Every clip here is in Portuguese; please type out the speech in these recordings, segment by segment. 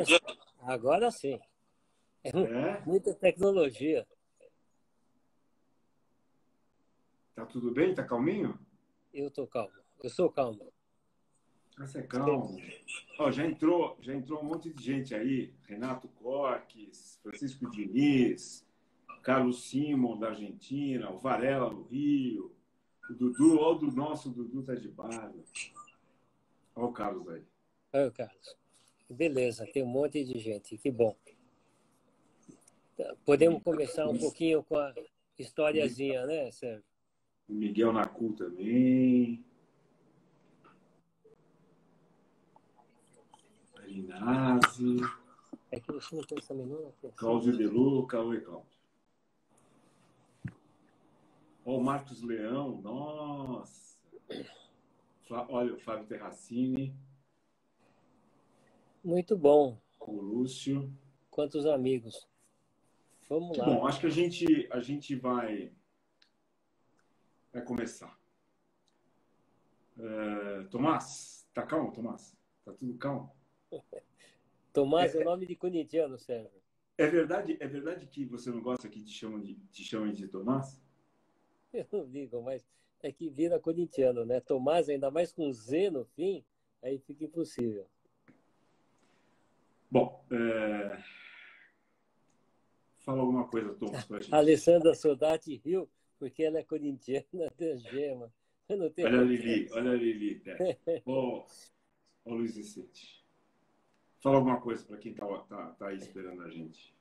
bem? Agora sim. É? Muita tecnologia. Tá tudo bem? Tá calminho? Eu tô calmo. Eu sou calmo. Você é Sempre. calmo. Ó, já entrou um monte de gente aí. Renato Corques, Francisco Diniz, Carlos Simon, da Argentina, o Varela, do Rio, o Dudu, ó, o nosso Dudu tá de barba. Ó o Carlos aí. Oi, Carlos. Beleza, tem um monte de gente. Que bom. Podemos começar um pouquinho com a historiazinha, né, Sérgio? O Miguel Nacu também. A Linazzi, É que você não presta a menor atenção. Cláudio De Luca. Oi, Cláudio. Ó, o Marcos Leão, nossa. Olha, o Fábio Terracini, Muito bom. o Lúcio. Quantos amigos. Vamos Que lá. bom, acho que a gente vai começar. Tomás, tá calmo, Tomás? Tá tudo calmo? Tomás é o nome de corintiano, Sérgio. É verdade que você não gosta que te chamem de Tomás? Eu não digo, mas é que vira corintiano, né? Tomás, ainda mais com Z no fim, aí fica impossível. Bom, fala alguma coisa, Thomas, pra A gente. Alessandra Soldati riu porque ela é corintiana da Gema. Eu não tenho Olha a Lili, Ô, Luiz Vicente. Fala alguma coisa para quem tá aí esperando a gente.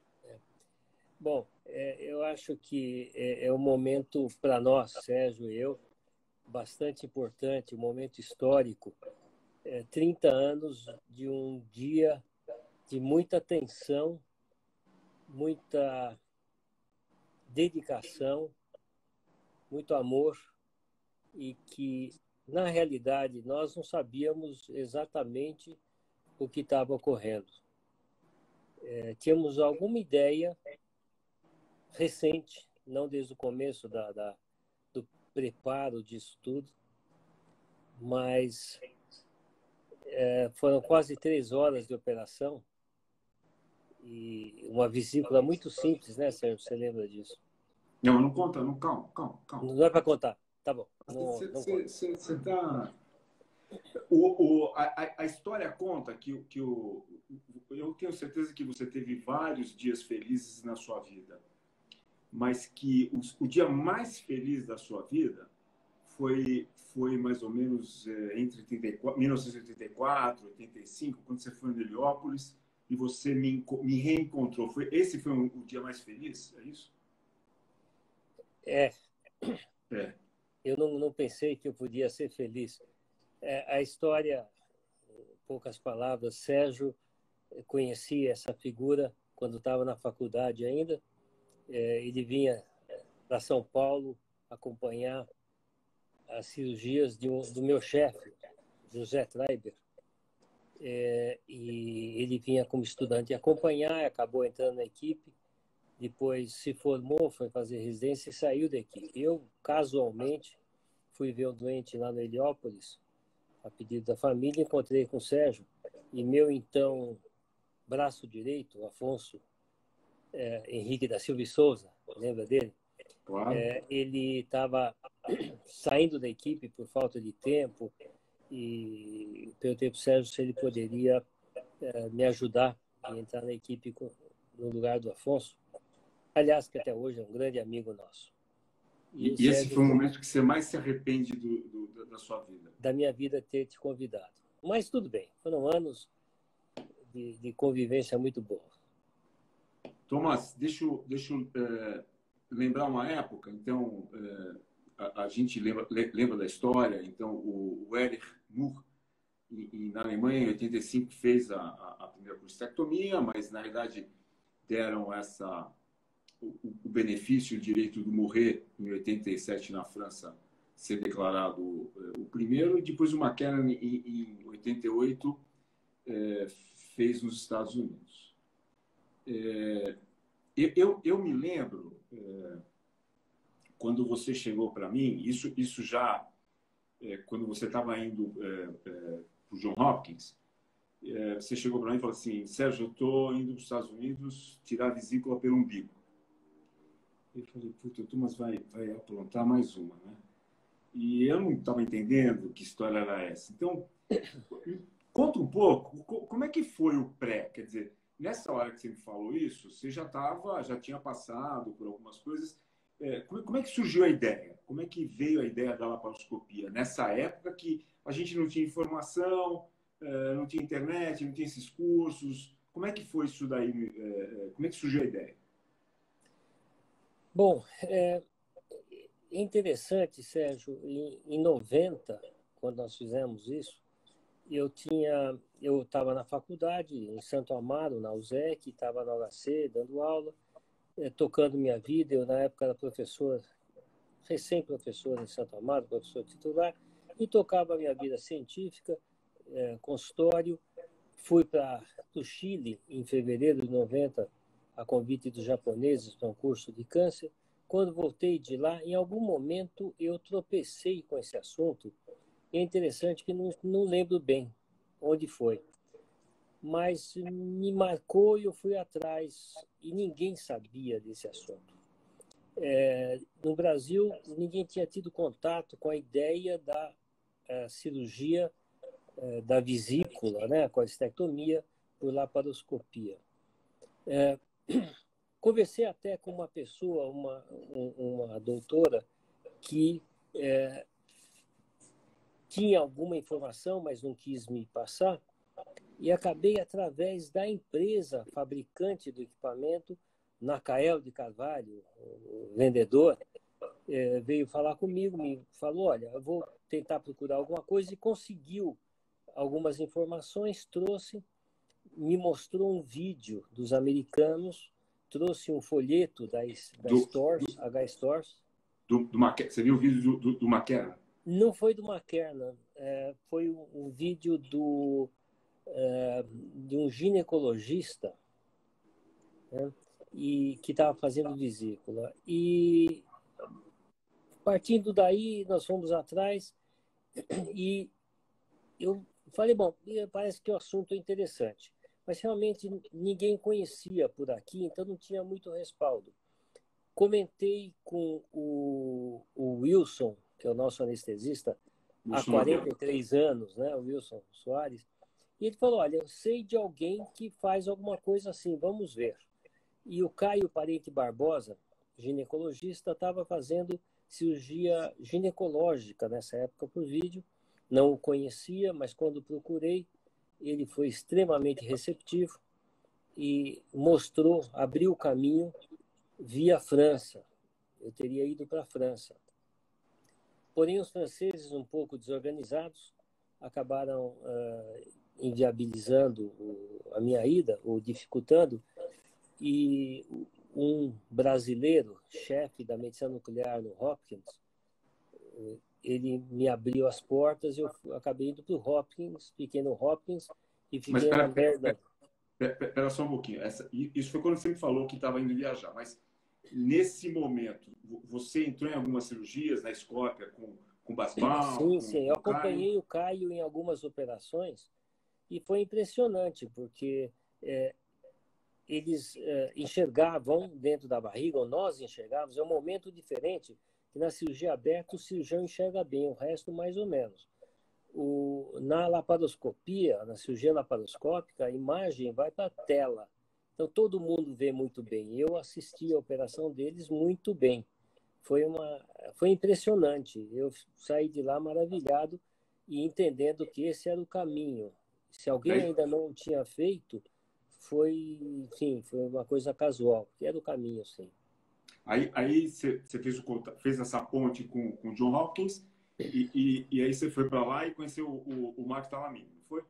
Bom, eu acho que é um momento para nós, Sérgio e eu, bastante importante, um momento histórico. 30 anos de um dia de muita tensão, muita dedicação, muito amor e que, na realidade, nós não sabíamos exatamente o que estava ocorrendo. Tínhamos alguma ideia recente, não desde o começo do preparo disso tudo, mas foram quase 3 horas de operação e uma vesícula muito simples, né, Sérgio? Você lembra disso? Não, não conta, não, calma. Não é para contar. Tá bom, não conta. Você tá. A história conta eu tenho certeza que você teve vários dias felizes na sua vida, mas que o dia mais feliz da sua vida foi mais ou menos entre 1984 e 85, quando você foi em Heliópolis e você me reencontrou. Esse foi o dia mais feliz? É isso? É, É. eu não pensei que eu podia ser feliz. A história, em poucas palavras, Sérgio conhecia essa figura quando estava na faculdade ainda. Ele vinha para São Paulo acompanhar as cirurgias do meu chefe, José Treiber. E ele vinha como estudante acompanhar, acabou entrando na equipe, depois se formou, foi fazer residência e saiu da equipe. Eu, casualmente, fui ver o doente lá no Heliópolis, a pedido da família, encontrei com o Sérgio, e meu então braço direito, Afonso Henrique da Silva e Souza, lembra dele? Claro. Ele estava saindo da equipe por falta de tempo e perguntei para o Sérgio se ele poderia me ajudar a entrar na equipe no lugar do Afonso. Aliás, que até hoje é um grande amigo nosso. E esse foi o momento que você mais se arrepende da sua vida? Da minha vida ter te convidado. Mas tudo bem, foram anos de convivência muito boa. Tomás, deixa eu lembrar uma época. Então, a gente lembra da história. Então, o Erich Moore, na Alemanha, em 85, fez a primeira prostatectomia, mas, na realidade, deram o benefício, o direito de morrer em 87 na França, ser declarado o primeiro, e depois o McKenna, em 88, fez nos Estados Unidos. Eu me lembro, quando você chegou para mim, isso já, quando você estava indo para o John Hopkins, você chegou para mim e falou assim, Sérgio, eu estou indo para os Estados Unidos tirar a vesícula pelo umbigo. Eu falei, puta, o Thomas vai aprontar mais uma, né? E eu não estava entendendo que história era essa. Então, conta um pouco, como é que foi o pré? Quer dizer, nessa hora que você me falou isso, você já tinha passado por algumas coisas. Como é que surgiu a ideia? Como é que veio a ideia da laparoscopia? Nessa época que a gente não tinha informação, não tinha internet, não tinha esses cursos. Como é que foi isso daí? Como é que surgiu a ideia? Bom, é interessante, Sérgio, em 90, quando nós fizemos isso, eu estava na faculdade, em Santo Amaro, na USEC, estava na HC, dando aula, tocando minha vida. Eu, na época, era professor, recém-professor em Santo Amaro, professor titular, e tocava a minha vida científica, consultório. Fui para o Chile em fevereiro de 90, a convite dos japoneses para um curso de câncer. Quando voltei de lá, em algum momento eu tropecei com esse assunto. É interessante que não lembro bem onde foi, mas me marcou e eu fui atrás e ninguém sabia desse assunto. No Brasil, ninguém tinha tido contato com a ideia da cirurgia da vesícula, né, com a estectomia por laparoscopia. Conversei até com uma pessoa, uma doutora, que tinha alguma informação, mas não quis me passar, e acabei, através da empresa fabricante do equipamento, Nacael de Carvalho, o vendedor, veio falar comigo, me falou, olha, eu vou tentar procurar alguma coisa, e conseguiu algumas informações, trouxe, me mostrou um vídeo dos americanos, trouxe um folheto da Stores, H-Stores. Você viu o vídeo do McKenna? Não foi do McKernan, foi um vídeo de um ginecologista, né, e que estava fazendo vesícula. E partindo daí, nós fomos atrás e eu falei, bom, parece que o assunto é interessante, mas realmente ninguém conhecia por aqui, então não tinha muito respaldo. Comentei com o Wilson, que é o nosso anestesista, há 43 anos, né, o Wilson Soares, e ele falou, olha, eu sei de alguém que faz alguma coisa assim, vamos ver. E o Caio Parente Barbosa, ginecologista, estava fazendo cirurgia ginecológica nessa época por vídeo. Não o conhecia, mas quando procurei, ele foi extremamente receptivo e mostrou, abriu o caminho via França. Eu teria ido para a França. Porém, os franceses, um pouco desorganizados, acabaram inviabilizando a minha ida, ou dificultando, e um brasileiro, chefe da medicina nuclear no Hopkins, ele me abriu as portas e eu acabei indo para o Hopkins, fiquei no Hopkins e fiquei na Maryland. Espera só um pouquinho. Isso foi quando você me falou que estava indo viajar, mas nesse momento, você entrou em algumas cirurgias na Escópia com Basbal? Sim, eu acompanhei o Caio em algumas operações e foi impressionante, porque eles enxergavam dentro da barriga, ou nós enxergávamos, é um momento diferente, que na cirurgia aberta o cirurgião enxerga bem, o resto mais ou menos. Na laparoscopia, na cirurgia laparoscópica, a imagem vai para a tela. Então todo mundo vê muito bem. Eu assisti a operação deles muito bem. Foi impressionante. Eu saí de lá maravilhado e entendendo que esse era o caminho. Se alguém ainda não tinha feito, foi uma coisa casual, que era o caminho, sim. Aí você fez essa ponte com o John Hopkins e aí você foi para lá e conheceu o Mark Talamini, não foi?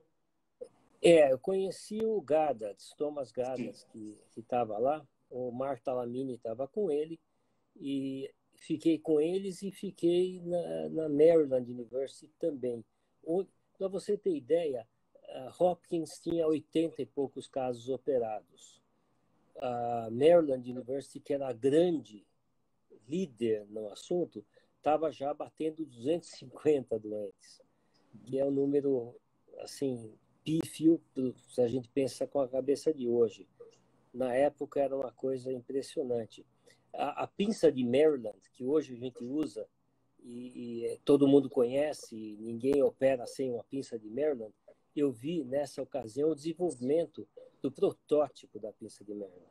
Eu conheci o Gadas, Thomas Gadas, que estava lá. O Mark Talamini estava com ele e fiquei com eles e fiquei na Maryland University também. Para você ter ideia, Hopkins tinha 80 e poucos casos operados. A Maryland University, que era a grande líder no assunto, estava já batendo 250 doentes, que é um número assim pífio, se a gente pensa com a cabeça de hoje. Na época era uma coisa impressionante. A pinça de Maryland, que hoje a gente usa, e todo mundo conhece, ninguém opera sem uma pinça de Maryland, eu vi nessa ocasião o desenvolvimento do protótipo da pinça de Maryland.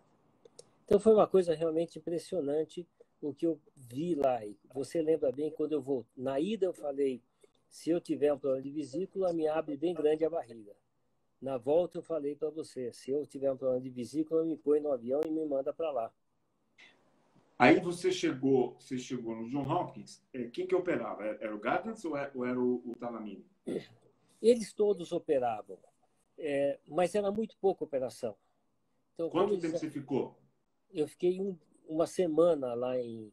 Então foi uma coisa realmente impressionante o que eu vi lá. E você lembra bem, quando eu vou na ida eu falei, se eu tiver um problema de vesícula, me abre bem grande a barriga. Na volta eu falei para você, se eu tiver um problema de vesícula, me põe no avião e me manda para lá. Aí você chegou no John Hopkins. Quem que operava? Era o Gardner ou era o Talamini? Eles todos operavam, mas era muito pouca operação. Então, Quanto tempo você ficou? Eu fiquei uma semana lá em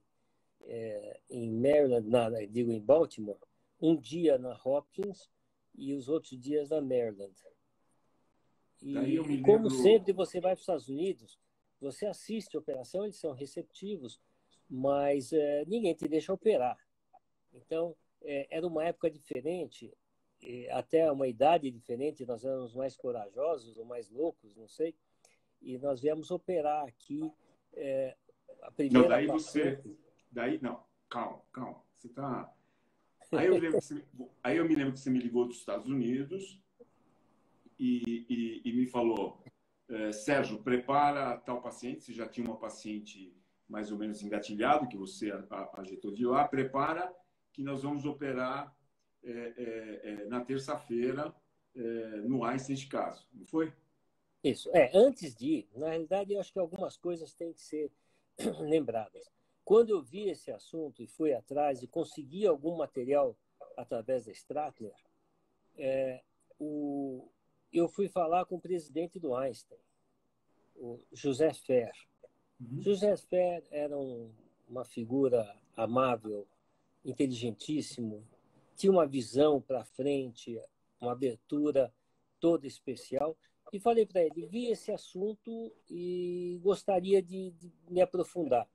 Maryland, digo em Baltimore, um dia na Hopkins e os outros dias na Maryland. E como sempre você vai para os Estados Unidos, você assiste a operação, eles são receptivos, mas ninguém te deixa operar. Então, era uma época diferente, até uma idade diferente, nós éramos mais corajosos ou mais loucos, não sei, e nós viemos operar aqui a primeira... Não, daí você... Daí, não, calma. Você tá... Aí eu me lembro que você me ligou dos Estados Unidos e me falou, Sérgio, prepara tal paciente, você já tinha uma paciente mais ou menos engatilhado, que você ajeitou de lá, prepara que nós vamos operar na terça-feira no Einstein de caso, não foi? Isso, antes de ir, na realidade eu acho que algumas coisas têm que ser lembradas. Quando eu vi esse assunto e fui atrás e consegui algum material através da Stratler, eu fui falar com o presidente do Einstein, o José Fer. José Fer era uma figura amável, inteligentíssimo, tinha uma visão para frente, uma abertura toda especial. E falei para ele, vi esse assunto e gostaria de me aprofundar.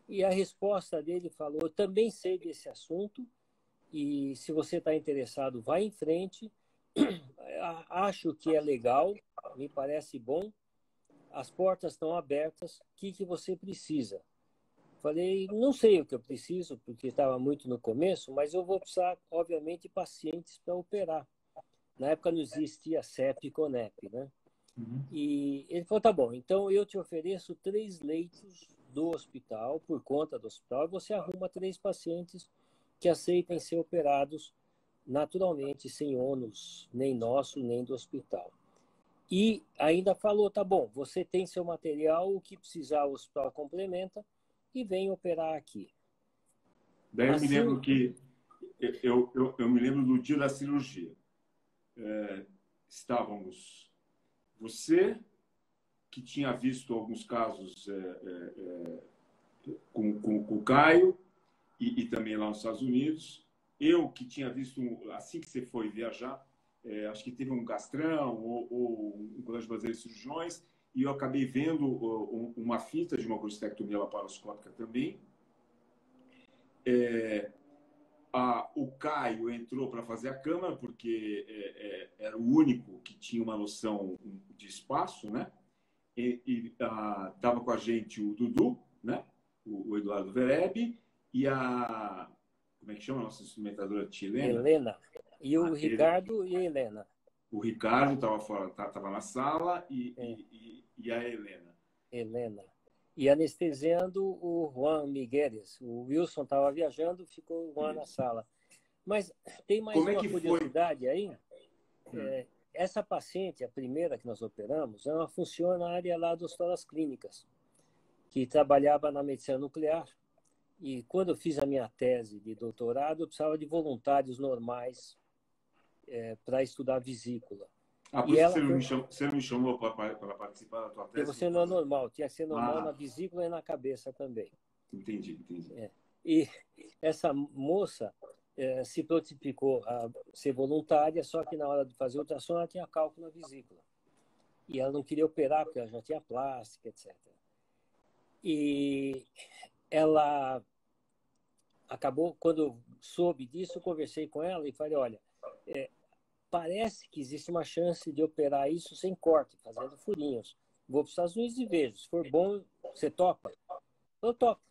E a resposta dele falou, eu também sei desse assunto e se você está interessado, vá em frente. Acho que é legal, me parece bom. As portas estão abertas, o que você precisa? Falei, não sei o que eu preciso, porque estava muito no começo, mas eu vou precisar, obviamente, de pacientes para operar. Na época não existia CEP e CONEP, né? E ele falou, tá bom, então eu te ofereço 3 leitos do hospital, por conta do hospital, e você arruma 3 pacientes que aceitem ser operados naturalmente, sem ônus, nem nosso, nem do hospital. E ainda falou, tá bom, você tem seu material, o que precisar o hospital complementa e vem operar aqui. Daí eu me lembro que eu me lembro do dia da cirurgia. Estávamos você que tinha visto alguns casos com o Caio e também lá nos Estados Unidos, eu que tinha visto assim que você foi viajar, acho que teve um gastrão ou um colégio brasileiro de cirurgiões, e eu acabei vendo uma fita de uma prostatectomia laparoscópica também. O Caio entrou para fazer a câmara, porque era o único que tinha uma noção de espaço, né? E estava com a gente o Dudu, né? O Eduardo Vereb, e a... Como é que chama a nossa instrumentadora chilena? Helena. E o Ricardo e a Helena. O Ricardo estava na sala e a Helena. Helena. E anestesiando o Juan Migueles. O Wilson estava viajando, ficou o Juan na sala. Mas tem mais uma curiosidade aí. Essa paciente, a primeira que nós operamos, é uma funcionária lá do Hospital das Clínicas, que trabalhava na medicina nuclear. E quando eu fiz a minha tese de doutorado, eu precisava de voluntários normais para estudar vesícula. Por isso você não me chamou para participar da tua tese? Você não é normal, tinha que ser normal na vesícula e na cabeça também. Entendi. E essa moça se prontificou a ser voluntária, só que na hora de fazer ultrassom ela tinha cálculo na vesícula. E ela não queria operar, porque ela já tinha plástica, etc. E ela acabou, quando eu soube disso, eu conversei com ela e falei, olha, parece que existe uma chance de operar isso sem corte, fazendo furinhos. Vou para os Estados Unidos e vejo. Se for bom, você topa? Eu topo.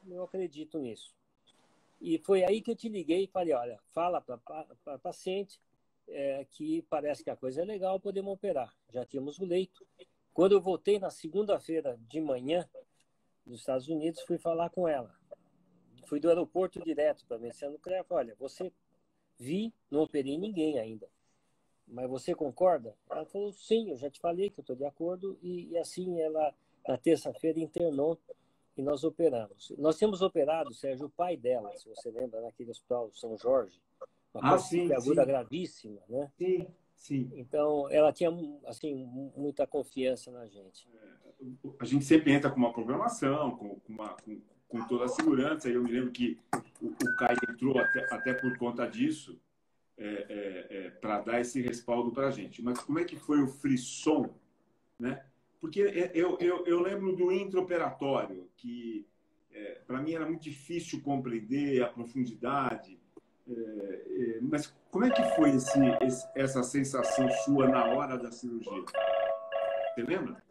Eu acredito nisso. E foi aí que eu te liguei e falei, olha, fala para a paciente que parece que a coisa é legal, podemos operar. Já tínhamos o leito. Quando eu voltei na segunda-feira de manhã dos Estados Unidos, fui falar com ela. Fui do aeroporto direto para a medicina nuclear. Olha, você não operei ninguém ainda. Mas você concorda? Ela falou, sim, eu já te falei que eu estou de acordo. E assim, ela, na terça-feira, internou e nós operamos. Nós temos operado, Sérgio, o pai dela, se você lembra, naquele hospital São Jorge, uma pancreatite aguda gravíssima, né? Sim, sim. Então, ela tinha, assim, muita confiança na gente. A gente sempre entra com uma programação, com toda a segurança. Eu me lembro que o Caio entrou até por conta disso, para dar esse respaldo para a gente. Mas como é que foi o frisson, né? Porque eu lembro do intraoperatório, que para mim era muito difícil compreender a profundidade. Mas como é que foi essa sensação sua na hora da cirurgia? Você lembra?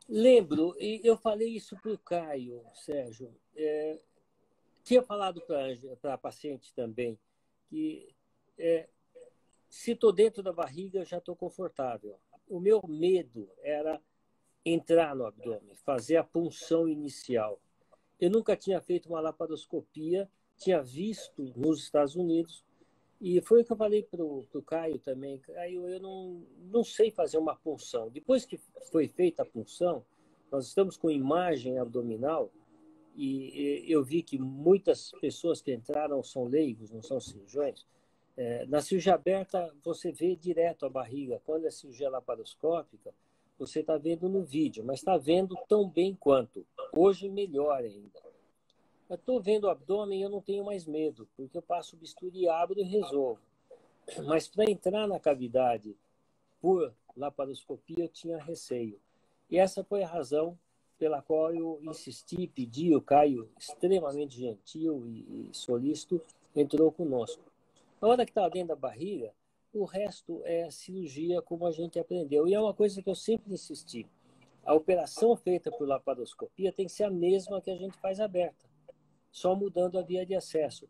Lembro, e eu falei isso para o Caio, Sérgio. Tinha falado para a paciente também que se estou dentro da barriga, eu já estou confortável. O meu medo era entrar no abdômen, fazer a punção inicial. Eu nunca tinha feito uma laparoscopia, tinha visto nos Estados Unidos, e foi o que eu falei para o Caio também. Caio, eu não sei fazer uma punção. Depois que foi feita a punção, nós estamos com imagem abdominal, e eu vi que muitas pessoas que entraram são leigos, não são cirurgiões. Na cirurgia aberta, você vê direto a barriga. Quando é cirurgia laparoscópica, você está vendo no vídeo, mas está vendo tão bem quanto. Hoje, melhor ainda. Eu estou vendo o abdômen e eu não tenho mais medo, porque eu passo o bisturi, abro e resolvo. Mas para entrar na cavidade por laparoscopia, eu tinha receio. E essa foi a razão pela qual eu insisti, pedi, o Caio, extremamente gentil e solícito, entrou conosco. Na hora que está dentro da barriga, o resto é cirurgia como a gente aprendeu. E é uma coisa que eu sempre insisti. A operação feita por laparoscopia tem que ser a mesma que a gente faz aberta, só mudando a via de acesso.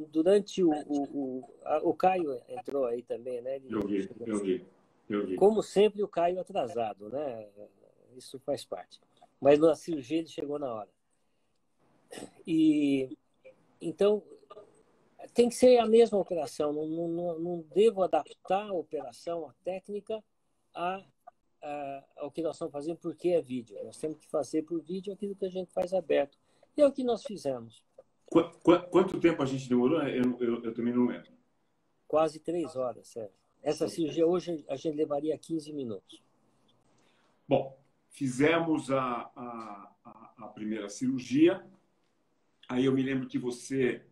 Durante o Caio entrou aí também, né? Eu vi. Como sempre, o Caio atrasado, né? Isso faz parte. Mas na cirurgia ele chegou na hora. E então tem que ser a mesma operação. Não devo adaptar a operação, a técnica, ao que nós estamos fazendo, porque é vídeo. Nós temos que fazer por vídeo aquilo que a gente faz aberto. E é o que nós fizemos. Quanto tempo a gente demorou? Eu também não lembro. Quase 3 horas, Sérgio. Essa cirurgia hoje a gente levaria 15 minutos. Bom, fizemos a primeira cirurgia. Aí eu me lembro que você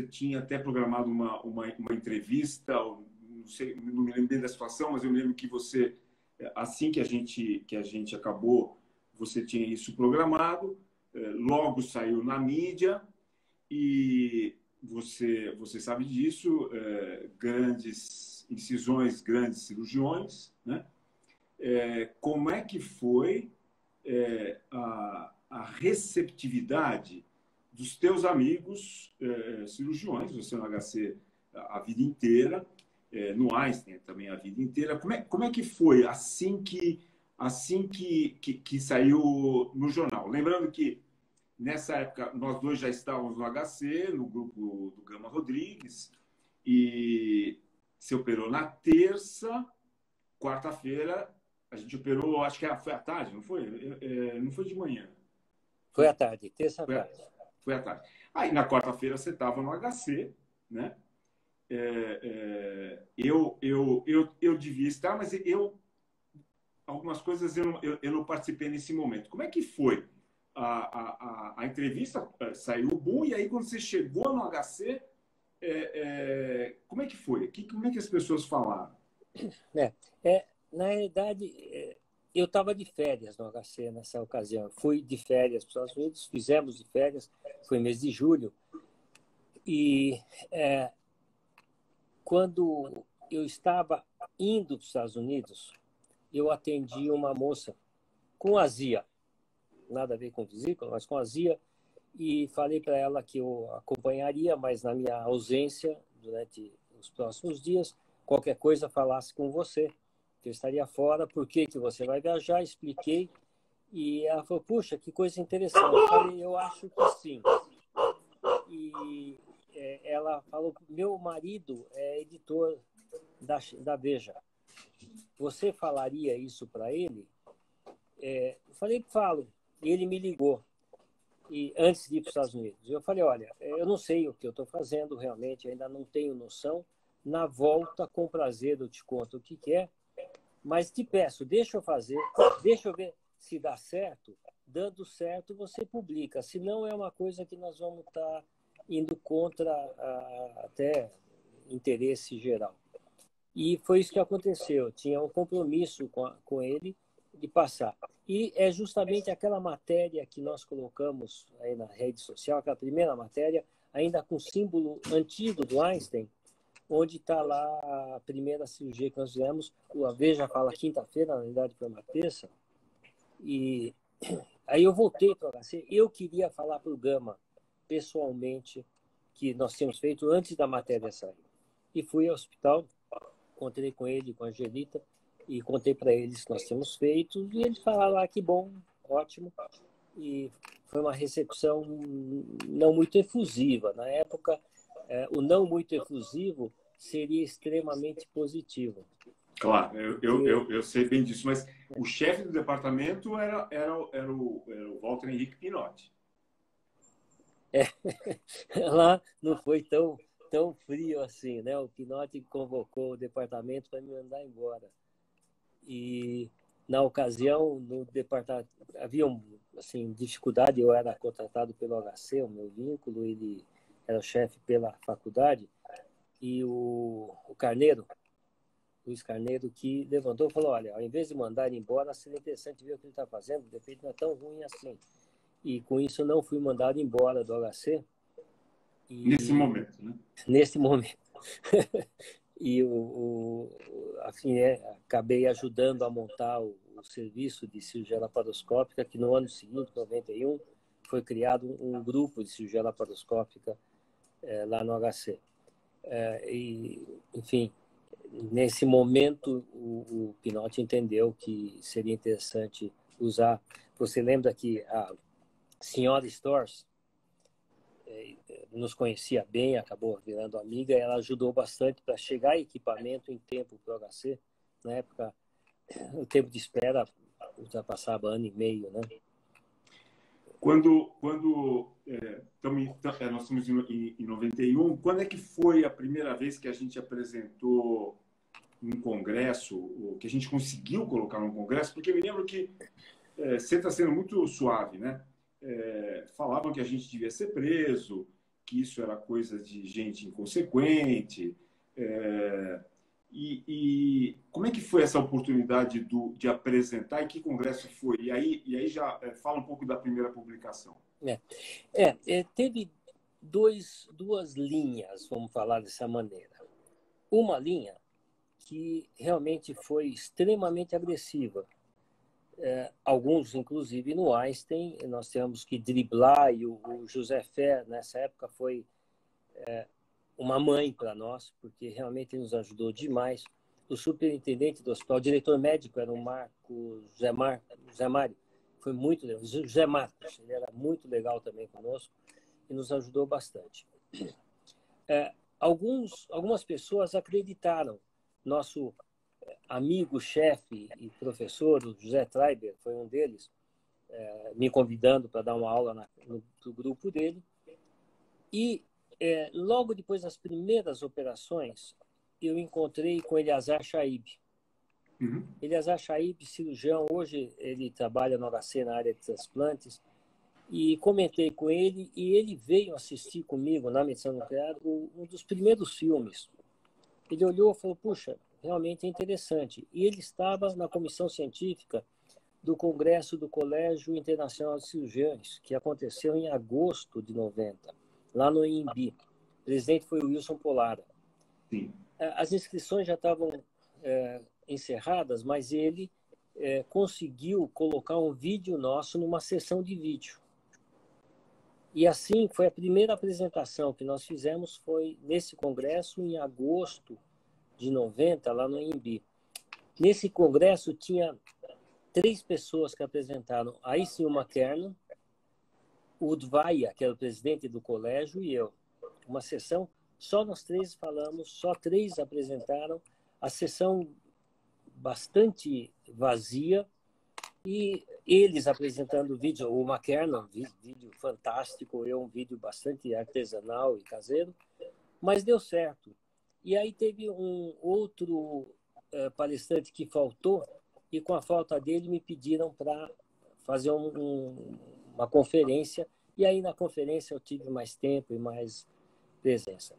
tinha até programado uma entrevista, não sei, não me lembro bem da situação, mas eu me lembro que você, assim que a gente acabou, você tinha isso programado, logo saiu na mídia e você sabe disso, grandes incisões, grandes cirurgiões, né? Como é que foi a receptividade dos teus amigos cirurgiões, você no HC a vida inteira, no Einstein também a vida inteira. Como é que foi assim que saiu no jornal? Lembrando que nessa época nós dois já estávamos no HC, no grupo do Gama Rodrigues, e se operou na terça, quarta-feira a gente operou, acho que foi à tarde, não foi? Não foi de manhã. Foi à tarde, terça-tarde. Foi à tarde. Aí, na quarta-feira, você estava no HC, né? Eu devia estar, mas algumas coisas eu não participei nesse momento. Como é que foi? A entrevista saiu bom, e aí, quando você chegou no HC, como é que foi? Como é que as pessoas falaram? Na realidade, eu estava de férias no HC nessa ocasião. Fui de férias para os Estados Unidos, fizemos de férias, foi mês de julho. E quando eu estava indo para os Estados Unidos, eu atendi uma moça com azia, nada a ver com vesícula, mas com azia, e falei para ela que eu acompanharia, mas na minha ausência, durante os próximos dias, qualquer coisa falasse com você, que eu estaria fora, por que você vai viajar, expliquei, e ela falou, puxa, que coisa interessante. Eu falei, eu acho que sim. E ela falou, meu marido é editor da Veja. Você falaria isso para ele? Eu falei, falo. E ele me ligou, e antes de ir para os Estados Unidos. Eu falei, olha, eu não sei o que eu estou fazendo realmente, ainda não tenho noção. Na volta, com prazer, eu te conto o que é. Mas te peço, deixa eu fazer, deixa eu ver se dá certo. Dando certo, você publica. Senão é uma coisa que nós vamos estar indo contra até interesse geral. E foi isso que aconteceu. Eu tinha um compromisso com ele de passar. E é justamente aquela matéria que nós colocamos aí na rede social, aquela primeira matéria, ainda com símbolo antigo do Einstein, onde está lá a primeira cirurgia que nós fizemos. A Veja fala quinta-feira, na verdade foi uma terça. E aí eu voltei para o HC. Eu queria falar para o Gama, pessoalmente, que nós tínhamos feito antes da matéria sair. E fui ao hospital, encontrei com ele, com a Angelita, e contei para eles que nós tínhamos feito. E eles falaram, que bom, ótimo. E foi uma recepção não muito efusiva. Na época, o não muito efusivo seria extremamente positivo. Claro, eu sei bem disso, mas o chefe do departamento era o Walter Henrique Pinotti. Lá não foi tão frio assim, né? O Pinotti convocou o departamento para me mandar embora. E, na ocasião, no departamento havia assim, dificuldade. Eu era contratado pelo HC, o meu vínculo, ele era o chefe pela faculdade, e o Carneiro, Luiz Carneiro, que levantou e falou, olha, ao invés de mandar ele embora, seria interessante ver o que ele está fazendo, de repente não é tão ruim assim. E com isso eu não fui mandado embora do HC. Nesse momento, né? Nesse momento. E assim, acabei ajudando a montar o serviço de cirurgia laparoscópica, que no ano seguinte, 91, foi criado um grupo de cirurgia laparoscópica lá no HC. E, enfim, nesse momento, o Pinotti entendeu que seria interessante usar. Você lembra que a senhora Storrs nos conhecia bem, acabou virando amiga, ela ajudou bastante para chegar equipamento em tempo para o HC. Na época, o tempo de espera ultrapassava ano e meio, né? Quando nós estamos em 91, quando é que foi a primeira vez que a gente apresentou um congresso, que a gente conseguiu colocar num congresso? Porque eu me lembro que você está sendo muito suave, né? Falavam que a gente devia ser preso, que isso era coisa de gente inconsequente. E como é que foi essa oportunidade de apresentar e que congresso foi? E aí já fala um pouco da primeira publicação. Teve duas linhas, vamos falar dessa maneira. Uma linha que realmente foi extremamente agressiva. Alguns, inclusive, no Einstein, nós tivemos que driblar, e o José Fer, nessa época, foi uma mãe para nós, porque realmente ele nos ajudou demais. O superintendente do hospital, o diretor médico era o José Mário, foi muito legal. José Marcos, ele era muito legal também conosco e nos ajudou bastante. Algumas pessoas acreditaram. Nosso amigo, chefe e professor, o José Treiber, foi um deles, me convidando para dar uma aula no grupo dele. E logo depois das primeiras operações, eu encontrei com Eleazar Shaib. Uhum. Eleazar Shaib, cirurgião, hoje ele trabalha no HC na área de transplantes, e comentei com ele, e ele veio assistir comigo na medicina nuclear um dos primeiros filmes. Ele olhou e falou, puxa, realmente é interessante. E ele estava na comissão científica do Congresso do Colégio Internacional de Cirurgiões, que aconteceu em agosto de 90, lá no INB. O presidente foi o Wilson Polara. Sim. as inscrições já estavam encerradas, mas ele conseguiu colocar um vídeo nosso numa sessão de vídeo. E assim, foi a primeira apresentação que nós fizemos, foi nesse congresso, em agosto de 90, lá no INB. Nesse congresso tinha 3 pessoas que apresentaram. Aí sim o McKernan, o Dvaia, que era o presidente do colégio, e eu. Uma sessão, só nós 3 falamos, só 3 apresentaram. A sessão bastante vazia, e eles apresentando o vídeo, o McKernan, vídeo fantástico, eu um vídeo bastante artesanal e caseiro, mas deu certo. E aí teve um outro palestrante que faltou, e com a falta dele me pediram para fazer uma conferência, e aí na conferência eu tive mais tempo e mais presença.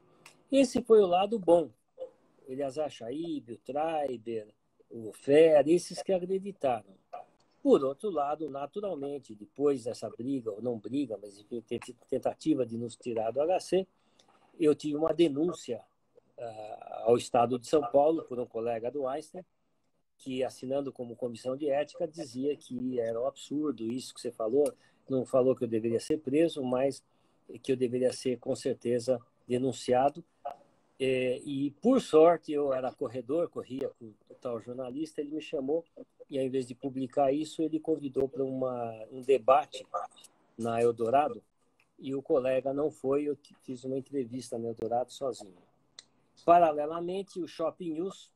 Esse foi o lado bom. O Eleazar Chaib, o Treiber, o Fer, esses que acreditaram. Por outro lado, naturalmente, depois dessa briga, ou não briga, mas enfim, tentativa de nos tirar do HC, eu tive uma denúncia ao Estado de São Paulo por um colega do Einstein, que, assinando como comissão de ética, dizia que era um absurdo isso que você falou. Não falou que eu deveria ser preso, mas que eu deveria ser, com certeza, denunciado. E, por sorte, eu era corredor, corria com o tal jornalista, ele me chamou e, ao invés de publicar isso, ele convidou para um debate na Eldorado, e o colega não foi, eu fiz uma entrevista na Eldorado sozinho. Paralelamente, o Shopping News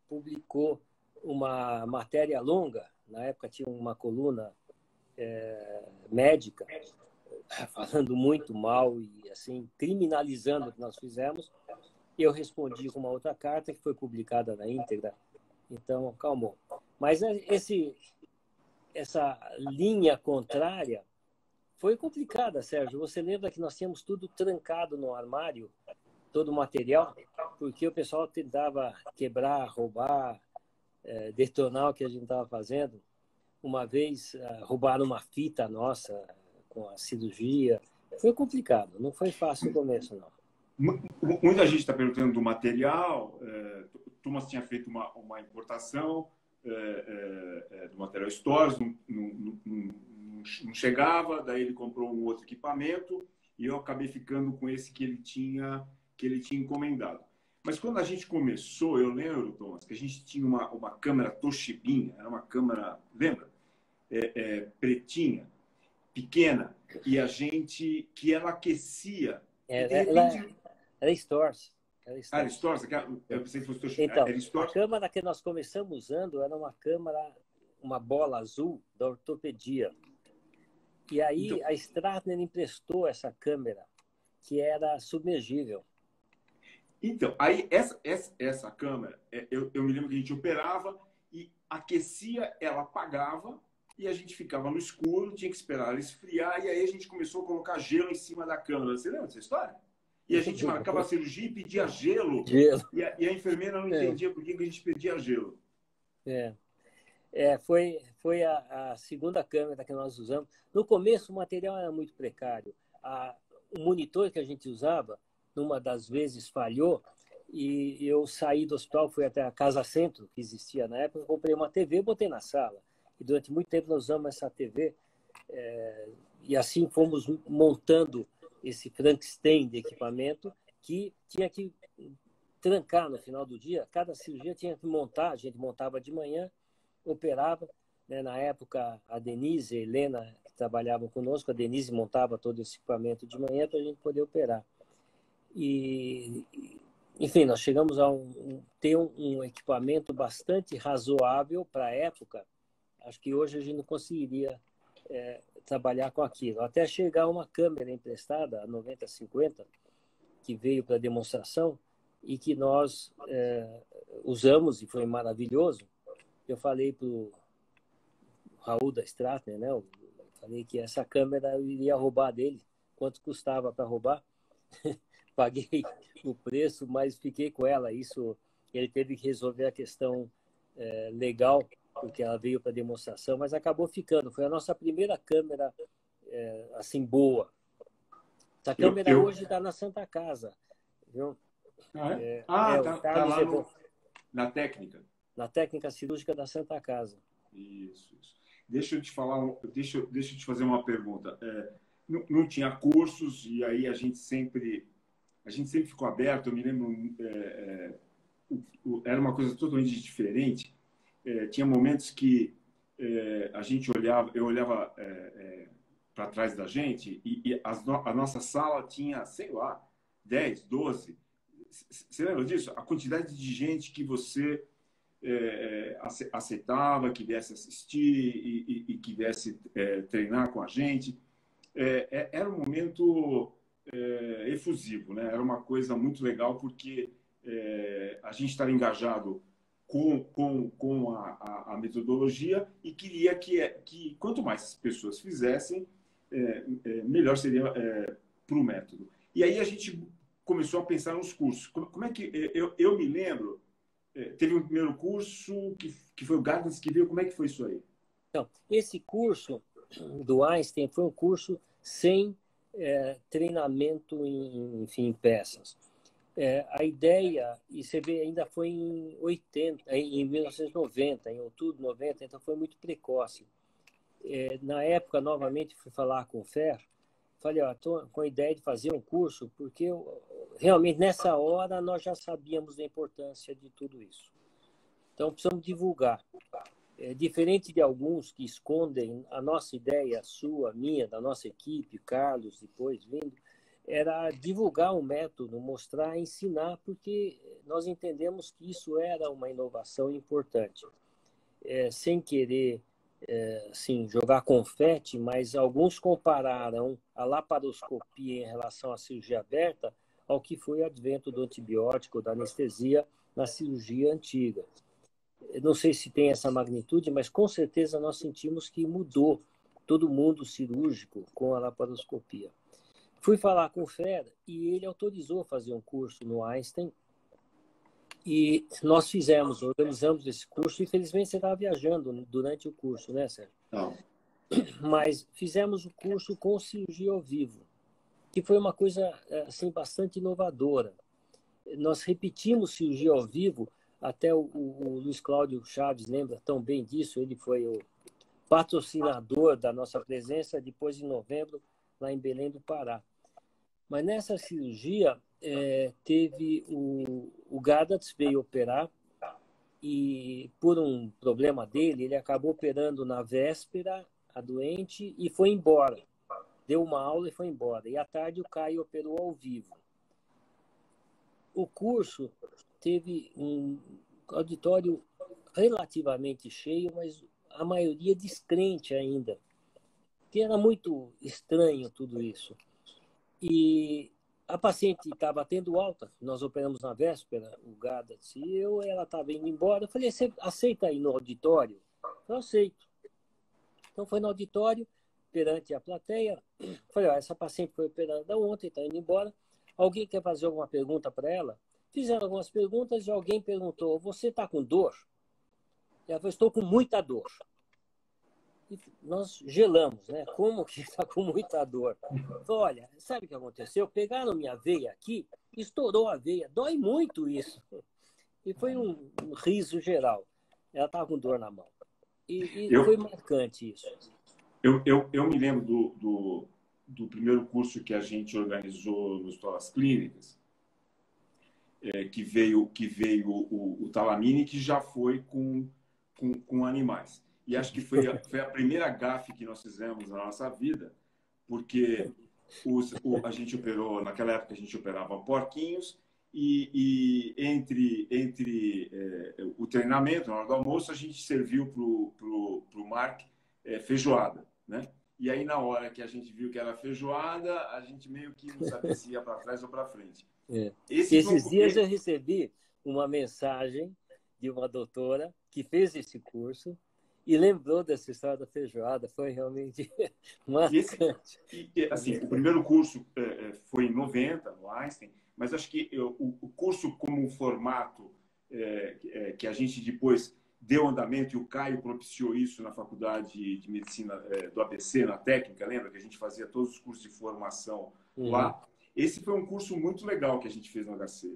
publicou uma matéria longa, na época tinha uma coluna médica, falando muito mal e assim criminalizando o que nós fizemos. Eu respondi com uma outra carta que foi publicada na íntegra. Então, calmou. Mas essa linha contrária foi complicada, Sérgio. Você lembra que nós tínhamos tudo trancado no armário, todo o material, porque o pessoal tentava quebrar, roubar, detonar o que a gente estava fazendo. Uma vez roubaram uma fita nossa com a cirurgia. Foi complicado, não foi fácil o começo, não. Muita gente está perguntando do material. Thomas tinha feito uma importação do material Stores, não chegava, daí ele comprou um outro equipamento e eu acabei ficando com esse que ele tinha encomendado. Mas quando a gente começou, eu lembro, Thomas, que a gente tinha uma câmera Toshibinha, era uma câmera, lembra? Pretinha, pequena, e que ela aquecia. Era Stores. Era Stores? Eu pensei que fosse Toshiba. Então, Era Stores? A câmera que nós começamos usando era uma bola azul da ortopedia. E aí então, a Stratner emprestou essa câmera, que era submergível. Então, aí essa câmera, eu me lembro que a gente operava e aquecia, ela apagava e a gente ficava no escuro, tinha que esperar ela esfriar, e aí a gente começou a colocar gelo em cima da câmera. Você lembra dessa história? E a gente marcava a cirurgia e pedia gelo. E a enfermeira não entendia por que a gente pedia gelo. Foi a segunda câmera que nós usamos. No começo, o material era muito precário. O monitor que a gente usava, numa das vezes, falhou, e eu saí do hospital, fui até a Casa Centro, que existia na época, comprei uma TV e botei na sala. E durante muito tempo nós usamos essa TV, e assim fomos montando esse Frankenstein de equipamento que tinha que trancar no final do dia. Cada cirurgia tinha que montar, a gente montava de manhã, operava. Né? Na época, a Denise e a Helena, que trabalhavam conosco, a Denise montava todo esse equipamento de manhã para a gente poder operar. E, enfim, nós chegamos a ter um equipamento bastante razoável para a época. Acho que hoje a gente não conseguiria trabalhar com aquilo. Até chegar uma câmera emprestada, a 90-50, que veio para demonstração e que nós usamos e foi maravilhoso. Eu falei para o Raul da Stratner, né? Eu falei que essa câmera eu iria roubar dele. Quanto custava para roubar? Paguei o preço, mas fiquei com ela. Isso, ele teve que resolver a questão legal, porque ela veio para demonstração, mas acabou ficando. Foi a nossa primeira câmera assim boa. Essa câmera hoje está na Santa Casa, viu? Ah, é? O Tá Carlos lá Evon, na técnica. na técnica cirúrgica da Santa Casa. Isso. Deixa eu te falar, deixa eu te fazer uma pergunta. Não tinha cursos e aí a gente sempre ficou aberto. Eu me lembro, era uma coisa totalmente diferente. Tinha momentos que eu olhava para trás da gente e a nossa sala tinha, sei lá, 10, 12. Você lembra disso? A quantidade de gente que você aceitava, que viesse assistir e que viesse treinar com a gente. Era um momento efusivo, né? Era uma coisa muito legal porque a gente estava engajado com a metodologia e queria que quanto mais pessoas fizessem, melhor seria para o método. E aí a gente começou a pensar nos cursos. Como é que eu me lembro? Teve um primeiro curso que foi o Gardens que veio. Como é que foi isso aí? Então, esse curso do Einstein foi um curso sem treinamento em peças. A ideia, e você vê, ainda foi em 1990, em outubro de 90, então foi muito precoce. Na época, novamente, fui falar com o Fer, falei, estou com a ideia de fazer um curso, porque realmente nessa hora nós já sabíamos da importância de tudo isso. Então, precisamos divulgar. Diferente de alguns que escondem a nossa ideia, a sua, a minha, da nossa equipe, Carlos, depois vindo, era divulgar o método, mostrar, ensinar, porque nós entendemos que isso era uma inovação importante. Sem querer assim, jogar confete, mas alguns compararam a laparoscopia em relação à cirurgia aberta ao que foi o advento do antibiótico, da anestesia na cirurgia antiga. Não sei se tem essa magnitude, mas com certeza nós sentimos que mudou todo o mundo cirúrgico com a laparoscopia. Fui falar com o Fer e ele autorizou fazer um curso no Einstein e nós organizamos esse curso. Infelizmente você estava viajando durante o curso, né, Sérgio? Não. Mas fizemos o curso com cirurgia ao vivo, que foi uma coisa assim, bastante inovadora. Nós repetimos cirurgia ao vivo, até o Luiz Cláudio Chaves lembra tão bem disso, ele foi o patrocinador da nossa presença depois, em novembro, lá em Belém do Pará. Mas nessa cirurgia, teve o Gadatz veio operar e, por um problema dele, ele acabou operando na véspera a doente e foi embora. Deu uma aula e foi embora. E à tarde o Caio operou ao vivo. O curso teve um auditório relativamente cheio, mas a maioria descrente ainda, que era muito estranho tudo isso. E a paciente estava tendo alta, nós operamos na véspera, o Gadatz e ela estava indo embora. Eu falei, você aceita ir no auditório? Eu aceito. Então foi no auditório, perante a plateia. Falei, essa paciente foi operada ontem, está indo embora. Alguém quer fazer alguma pergunta para ela? Fizeram algumas perguntas e alguém perguntou, você está com dor? Ela falou, estou com muita dor. E nós gelamos, né? Como que está com muita dor? Falei, olha, sabe o que aconteceu? Pegaram minha veia aqui, estourou a veia, dói muito isso. E foi um riso geral. Ela estava com dor na mão. E foi marcante isso. Eu me lembro do primeiro curso que a gente organizou nos Toras Clínicas, que veio o Talamine, que já foi com animais. E acho que foi a primeira gafe que nós fizemos na nossa vida, porque a gente operou, naquela época a gente operava porquinhos, e entre o treinamento, na hora do almoço, a gente serviu para o Mark feijoada, né? E aí, na hora que a gente viu que era feijoada, a gente meio que não sabia se ia para trás ou para frente. Esses dias eu recebi uma mensagem de uma doutora que fez esse curso e lembrou dessa história da feijoada. Foi realmente marcante. Assim, o primeiro curso foi em 90, no Einstein, mas acho que o curso como formato que a gente depois deu andamento, e o Caio propiciou isso na Faculdade de Medicina do ABC, na técnica, lembra que a gente fazia todos os cursos de formação lá? esse foi um curso muito legal que a gente fez no HC.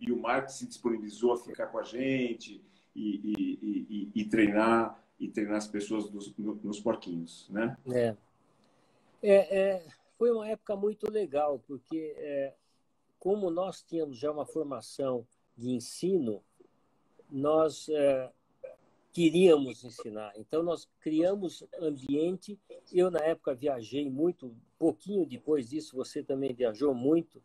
E o Marcos se disponibilizou a ficar com a gente e treinar as pessoas nos porquinhos, né? Foi uma época muito legal, porque como nós tínhamos já uma formação de ensino, nós queríamos ensinar. Então, nós criamos ambiente. Eu, na época, viajei muito. Pouquinho depois disso, você também viajou muito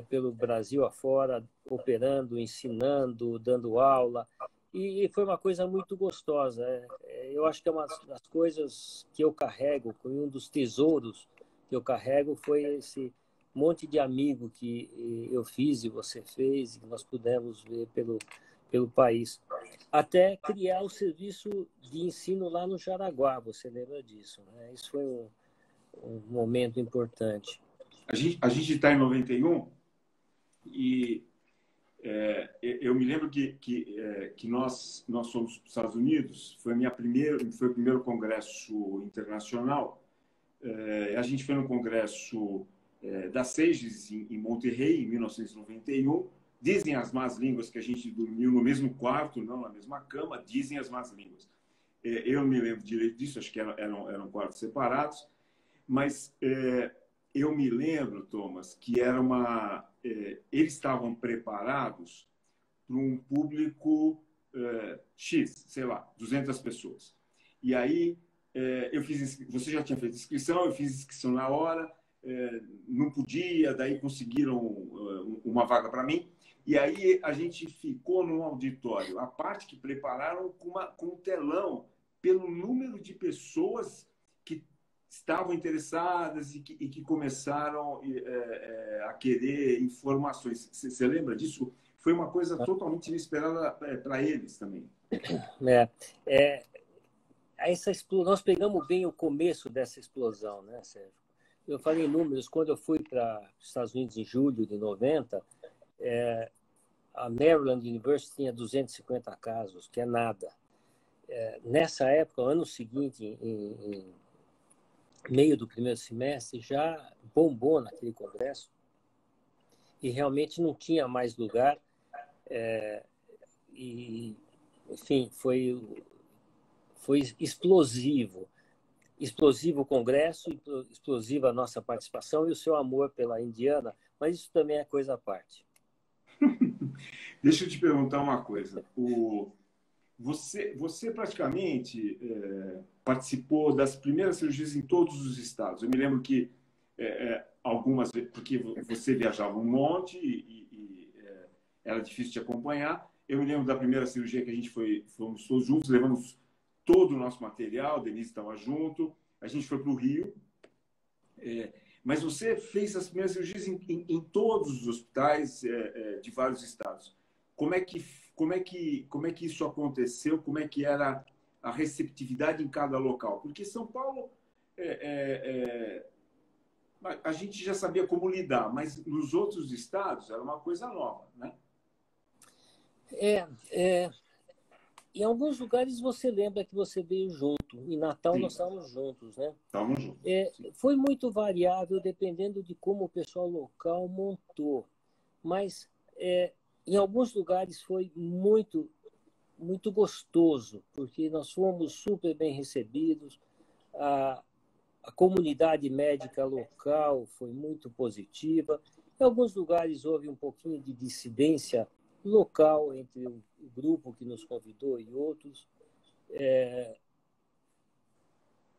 pelo Brasil afora, operando, ensinando, dando aula. E foi uma coisa muito gostosa. Eu acho que é uma das coisas que eu carrego, um dos tesouros que eu carrego foi esse monte de amigo que eu fiz e você fez, e que nós pudemos ver pelo país. Até criar o serviço de ensino lá no Jaraguá, você lembra disso, né? Isso foi um momento importante. A gente está em 91 e eu me lembro que nós fomos para os Estados Unidos, foi o primeiro congresso internacional. A gente foi no congresso da SAGES em Monterrey, em 1991. Dizem as más línguas que a gente dormiu no mesmo quarto, não na mesma cama, dizem as más línguas. Eu não me lembro direito disso, acho que eram quartos separados, mas eu me lembro, Thomas, que eles estavam preparados para um público X, sei lá, 200 pessoas. E aí, você já tinha feito inscrição, eu fiz inscrição na hora, não podia, daí conseguiram uma vaga para mim. E aí a gente ficou num auditório, a parte que prepararam com um telão, pelo número de pessoas que estavam interessadas e que começaram a querer informações. Você lembra disso? Foi uma coisa totalmente inesperada para eles também. Nós pegamos bem o começo dessa explosão, né, Sérgio? Eu falei em números, quando eu fui para os Estados Unidos em julho de 90, a Maryland University tinha 250 casos, que é nada. Nessa época, ano seguinte, em meio do primeiro semestre, já bombou naquele congresso e realmente não tinha mais lugar. Enfim, foi explosivo. Explosivo o congresso, explosiva a nossa participação e o seu amor pela Indiana, mas isso também é coisa à parte. Deixa eu te perguntar uma coisa. Você praticamente participou das primeiras cirurgias em todos os estados. Eu me lembro que algumas, porque você viajava um monte e era difícil te acompanhar. Eu me lembro da primeira cirurgia que a gente fomos todos juntos, levamos todo o nosso material, Denise estava junto, a gente foi para o Rio. Mas você fez as primeiras cirurgias em todos os hospitais de vários estados. Como é que isso aconteceu? Como é que era a receptividade em cada local? Porque São Paulo, a gente já sabia como lidar, mas nos outros estados era uma coisa nova, né? Em alguns lugares você lembra que você veio junto. Em Natal Sim. Nós estávamos juntos, né? Estávamos juntos. Foi muito variável dependendo de como o pessoal local montou. Mas em alguns lugares foi muito, muito gostoso, porque nós fomos super bem recebidos. A comunidade médica local foi muito positiva. Em alguns lugares houve um pouquinho de dissidência local entre o grupo que nos convidou e outros.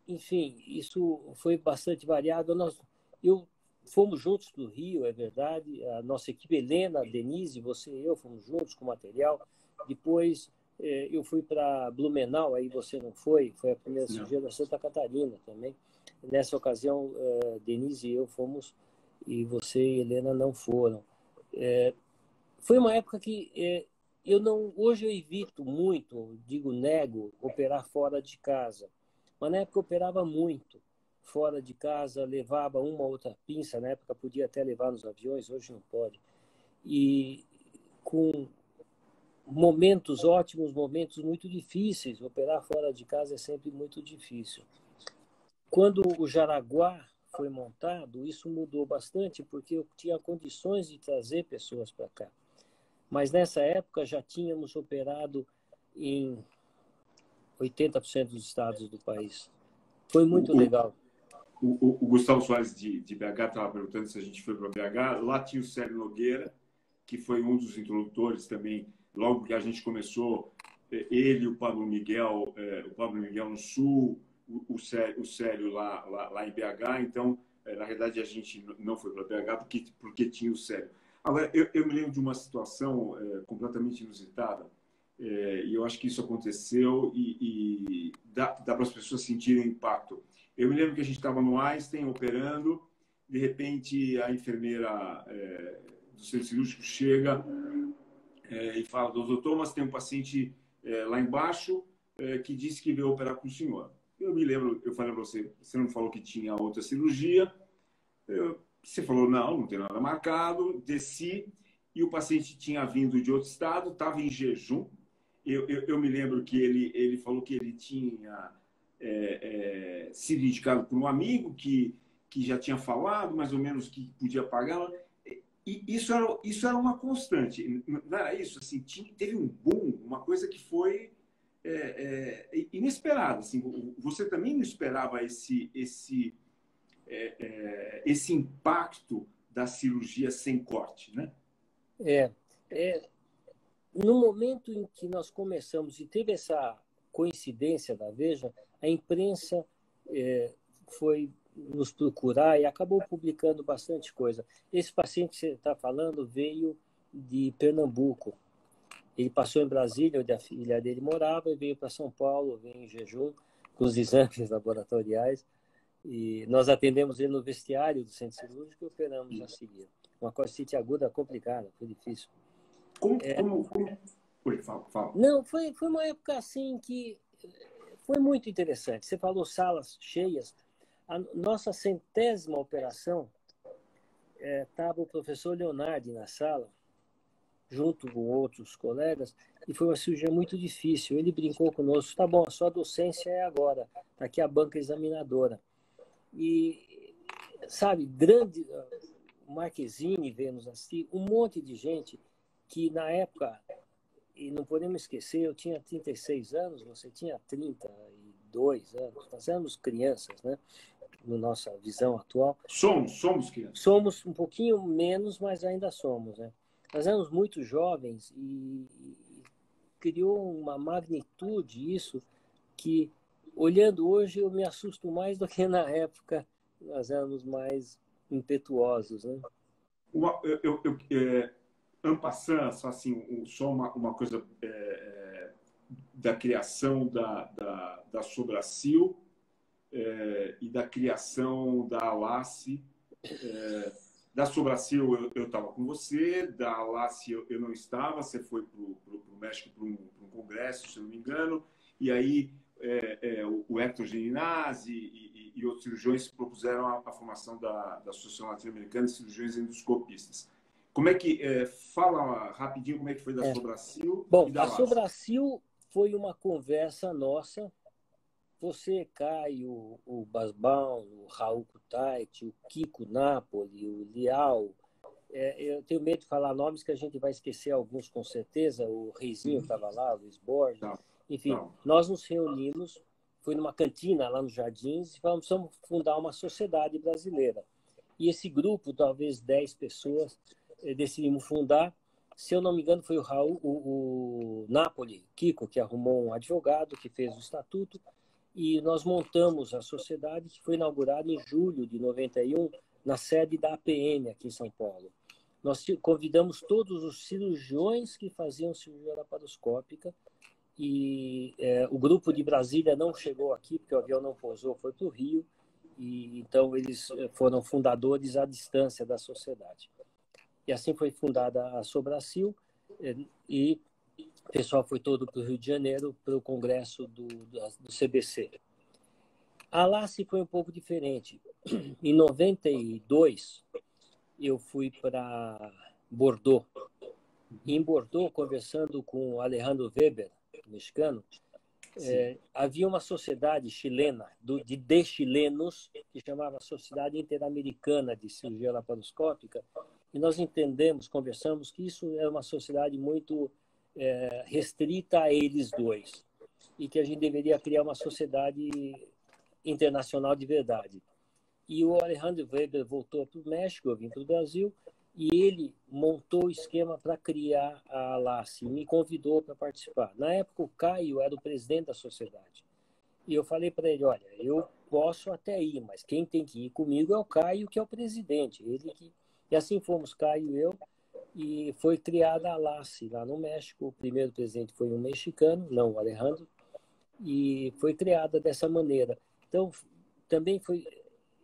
Enfim, isso foi bastante variado. Fomos juntos do Rio, é verdade. A nossa equipe, Helena, Denise, você e eu fomos juntos com material. Depois eu fui para Blumenau, aí você não foi. Foi a primeira cirurgia da Santa Catarina também. Nessa ocasião, Denise e eu fomos e você e Helena não foram. Foi uma época que hoje eu evito muito, nego, operar fora de casa. Mas na época eu operava muito fora de casa, levava uma ou outra pinça, na época podia até levar nos aviões, hoje não pode. E com momentos ótimos, momentos muito difíceis, operar fora de casa é sempre muito difícil. Quando o Jaraguá foi montado, isso mudou bastante, porque eu tinha condições de trazer pessoas para cá. Mas nessa época já tínhamos operado em 80% dos estados do país. Foi muito legal. O Gustavo Soares de BH estava perguntando se a gente foi para BH. Lá tinha o Célio Nogueira, que foi um dos introdutores também. Logo que a gente começou, ele, o Pablo Miguel no Sul, o Célio lá em BH. Então, na verdade, a gente não foi para BH porque tinha o Célio. Agora, eu me lembro de uma situação completamente inusitada, e eu acho que isso aconteceu e dá para as pessoas sentirem o impacto. Eu me lembro que a gente estava no Einstein operando, de repente a enfermeira do centro cirúrgico chega e fala: Doutor Thomas, tem um paciente lá embaixo que disse que veio operar com o senhor. Eu me lembro, eu falei para você, você não falou que tinha outra cirurgia? Você falou: não tem nada marcado. Desci e o paciente tinha vindo de outro estado, estava em jejum. Eu me lembro que ele falou que ele tinha sido indicado por um amigo que já tinha falado mais ou menos que podia pagar. E isso era uma constante. Não era isso? Assim, teve um boom, uma coisa que foi inesperada. Assim, você também não esperava esse impacto da cirurgia sem corte, né? No momento em que nós começamos e teve essa coincidência da Veja, a imprensa foi nos procurar e acabou publicando bastante coisa. Esse paciente que você está falando veio de Pernambuco. Ele passou em Brasília, onde a filha dele morava, e veio para São Paulo, veio em jejum, com os exames laboratoriais. E nós atendemos ele no vestiário do centro cirúrgico e operamos a seguir. Uma costite aguda complicada, foi difícil. Oi, fala. Não, foi uma época assim que foi muito interessante. Você falou salas cheias. A nossa 100ª operação, estava o professor Leonardi na sala, junto com outros colegas, e foi uma cirurgia muito difícil. Ele brincou conosco: tá bom, a sua docência é agora, está aqui a banca examinadora. E, sabe, grande, o Marquezine veio nos assistir, um monte de gente que na época, e não podemos esquecer, eu tinha 36 anos, você tinha 32 anos, nós éramos crianças, né? Na nossa visão atual. Somos crianças. Somos um pouquinho menos, mas ainda somos, né? Nós éramos muito jovens e criou uma magnitude isso que, olhando hoje, eu me assusto mais do que na época nós éramos mais impetuosos, né? En passant, só assim, só uma coisa da criação da Sobracil e da criação da Alace. Da Sobracil eu estava com você, da Alace eu não estava, você foi para o México para um congresso, se eu não me engano, e aí o Hector Geninazzi e outros cirurgiões propuseram a formação da Associação Latino-Americana de Cirurgiões Endoscopistas. Como é que... fala rapidinho como é que foi da Sobracil Bom, e da a Alace. Sobracil foi uma conversa nossa. Você, Caio, o Basbão, o Raul Kutaiti, o Kiko Napoli, o Lial. Eu tenho medo de falar nomes que a gente vai esquecer alguns com certeza. O Reizinho estava lá, o Luiz Borges. Enfim, nós nos reunimos, foi numa cantina lá nos Jardins, e falamos: vamos fundar uma sociedade brasileira. E esse grupo, talvez 10 pessoas, decidimos fundar. Se eu não me engano, foi o Raul, o Napoli, Kiko, que arrumou um advogado, que fez o estatuto. E nós montamos a sociedade, que foi inaugurada em julho de 91, na sede da APM, aqui em São Paulo. Nós convidamos todos os cirurgiões que faziam cirurgia laparoscópica, e o grupo de Brasília não chegou aqui, porque o avião não pousou, foi para o Rio, e então eles foram fundadores à distância da sociedade. E assim foi fundada a Sobracil, e o pessoal foi todo para o Rio de Janeiro para o congresso do CBC. A Alace foi um pouco diferente. Em 92, eu fui para Bordeaux. E em Bordeaux, conversando com o Alejandro Weber, mexicano, Havia uma sociedade chilena, de chilenos, que chamava Sociedade Interamericana de Cirurgia Laparoscópica, e nós entendemos, conversamos, que isso era uma sociedade muito restrita a eles dois, e que a gente deveria criar uma sociedade internacional de verdade. E o Alejandro Weber voltou para o México, eu vim para o Brasil, e ele montou o esquema para criar a LACE, e me convidou para participar. Na época, o Caio era o presidente da sociedade. E eu falei para ele, olha, eu posso até ir, mas quem tem que ir comigo é o Caio, que é o presidente. E assim fomos, Caio e eu, e foi criada a LACE lá no México. O primeiro presidente foi um mexicano, não o Alejandro, e foi criada dessa maneira. Então, também foi...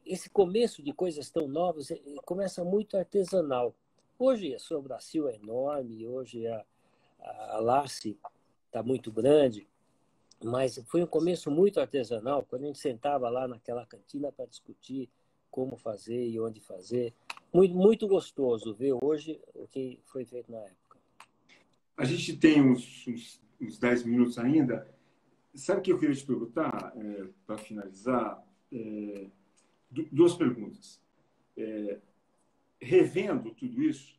Esse começo de coisas tão novas começa muito artesanal. Hoje a Sobracil é enorme, hoje a LACE está muito grande, mas foi um começo muito artesanal, quando a gente sentava lá naquela cantina para discutir como fazer e onde fazer. Muito, muito gostoso ver hoje o que foi feito na época. A gente tem uns 10 minutos ainda. Sabe o que eu queria te perguntar, para finalizar? Duas perguntas. Revendo tudo isso,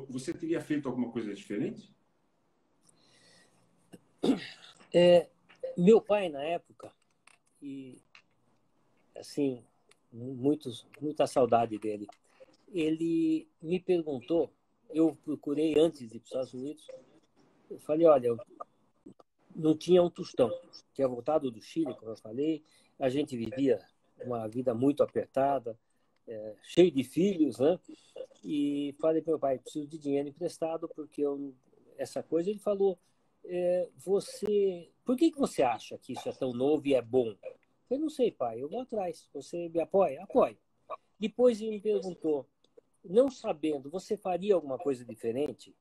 você teria feito alguma coisa diferente? Meu pai, na época, e assim, muita saudade dele, ele me perguntou, eu procurei antes de ir para os Estados Unidos, eu falei, olha, eu não tinha um tostão, tinha voltado do Chile, como eu falei, a gente vivia uma vida muito apertada, cheio de filhos, né? E falei para meu pai, preciso de dinheiro emprestado, porque essa coisa, ele falou, por que você acha que isso é tão novo e é bom? Eu falei, não sei, pai, eu vou atrás, você me apoia? Apoio. Depois ele me perguntou, não sabendo, você faria alguma coisa diferente?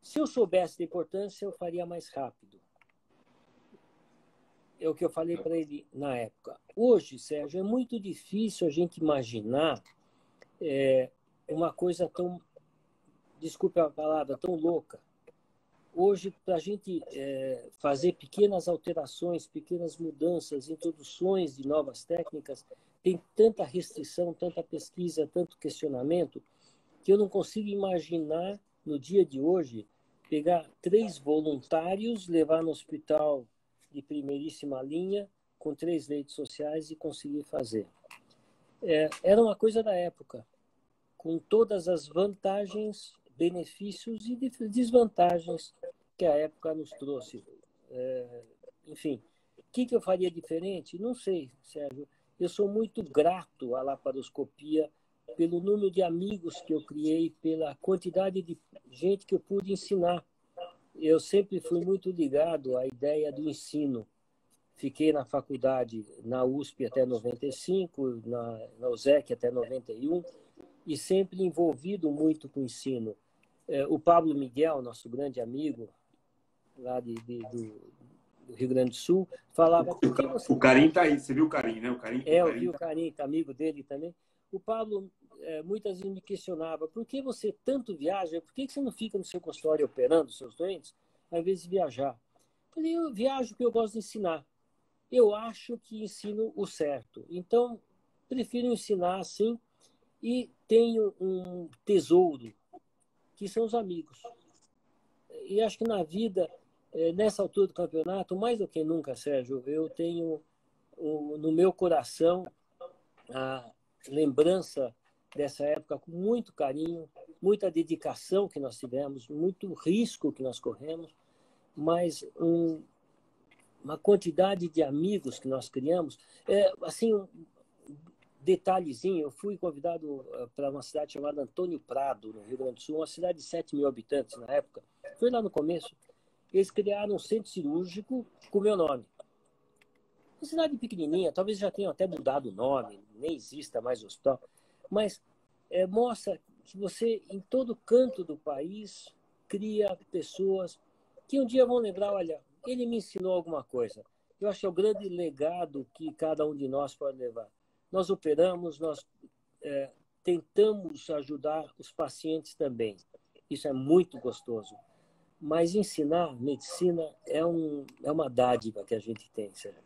Se eu soubesse da importância, eu faria mais rápido. É o que eu falei para ele na época. Hoje, Sérgio, é muito difícil a gente imaginar uma coisa tão, desculpe a palavra, tão louca. Hoje, para a gente fazer pequenas alterações, pequenas mudanças, introduções de novas técnicas, tem tanta restrição, tanta pesquisa, tanto questionamento, que eu não consigo imaginar, no dia de hoje, pegar 3 voluntários, levar no hospital de primeiríssima linha, com 3 leitos sociais e conseguir fazer. Era uma coisa da época, com todas as vantagens, benefícios e desvantagens que a época nos trouxe. Enfim, o que eu faria diferente? Não sei, Sérgio. Eu sou muito grato à laparoscopia pelo número de amigos que eu criei, pela quantidade de gente que eu pude ensinar. Eu sempre fui muito ligado à ideia do ensino. Fiquei na faculdade, na USP até 95, na USEC até 91, e sempre envolvido muito com o ensino. O Pablo Miguel, nosso grande amigo, lá do Rio Grande do Sul, falava... O Carim está aí, você viu o Carim, né? Eu vi o Carim, tá amigo dele também. O Pablo muitas vezes me questionava, por que você tanto viaja? Por que você não fica no seu consultório operando os seus doentes, ao invés de viajar? Eu falei, eu viajo porque eu gosto de ensinar. Eu acho que ensino o certo. Então, prefiro ensinar assim e tenho um tesouro, que são os amigos. E acho que na vida, nessa altura do campeonato, mais do que nunca, Sérgio, eu tenho no meu coração a lembrança dessa época com muito carinho, muita dedicação que nós tivemos, muito risco que nós corremos, mas uma quantidade de amigos que nós criamos. Assim, um detalhezinho, eu fui convidado para uma cidade chamada Antônio Prado, no Rio Grande do Sul, uma cidade de 7 mil habitantes na época. Foi lá no começo. Eles criaram um centro cirúrgico com o meu nome. Uma cidade pequenininha, talvez já tenham até mudado o nome, nem exista mais o hospital, mas mostra que você, em todo canto do país, cria pessoas que um dia vão lembrar, olha, ele me ensinou alguma coisa. Eu acho que é o grande legado que cada um de nós pode levar. Nós operamos, nós tentamos ajudar os pacientes também. Isso é muito gostoso. Mas ensinar medicina é uma dádiva que a gente tem, Sérgio.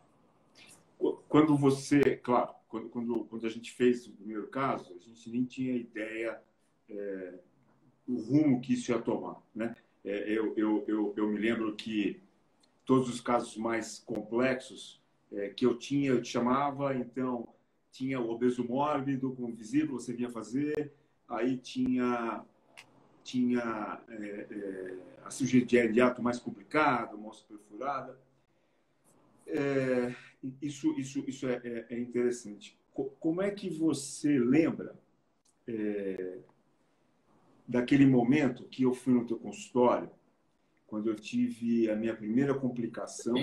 Quando você, claro, quando a gente fez o primeiro caso, a gente nem tinha ideia o rumo que isso ia tomar, né? Eu me lembro que todos os casos mais complexos que eu te chamava, então tinha o obeso mórbido com vesícula, você vinha fazer, aí tinha a cirurgia de ato mais complicada, moça perfurada. Isso é interessante. Como é que você lembra daquele momento que eu fui no teu consultório, quando eu tive a minha primeira complicação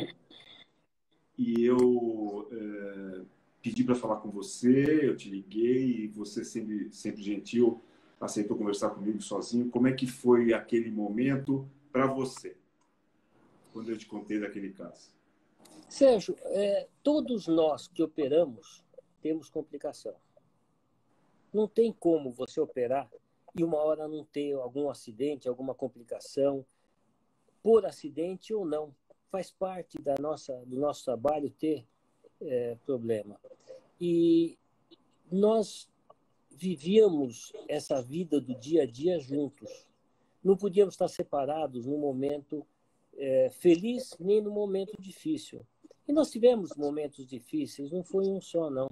e eu pedi para falar com você, eu te liguei e você sempre gentil aceitou conversar comigo sozinho. Como é que foi aquele momento para você, quando eu te contei daquele caso? Sérgio, todos nós que operamos temos complicação. Não tem como você operar e uma hora não ter algum acidente, alguma complicação, por acidente ou não. Faz parte do nosso trabalho ter problema. E nós vivíamos essa vida do dia a dia juntos. Não podíamos estar separados no momento feliz nem no momento difícil. E nós tivemos momentos difíceis, não foi um só, não.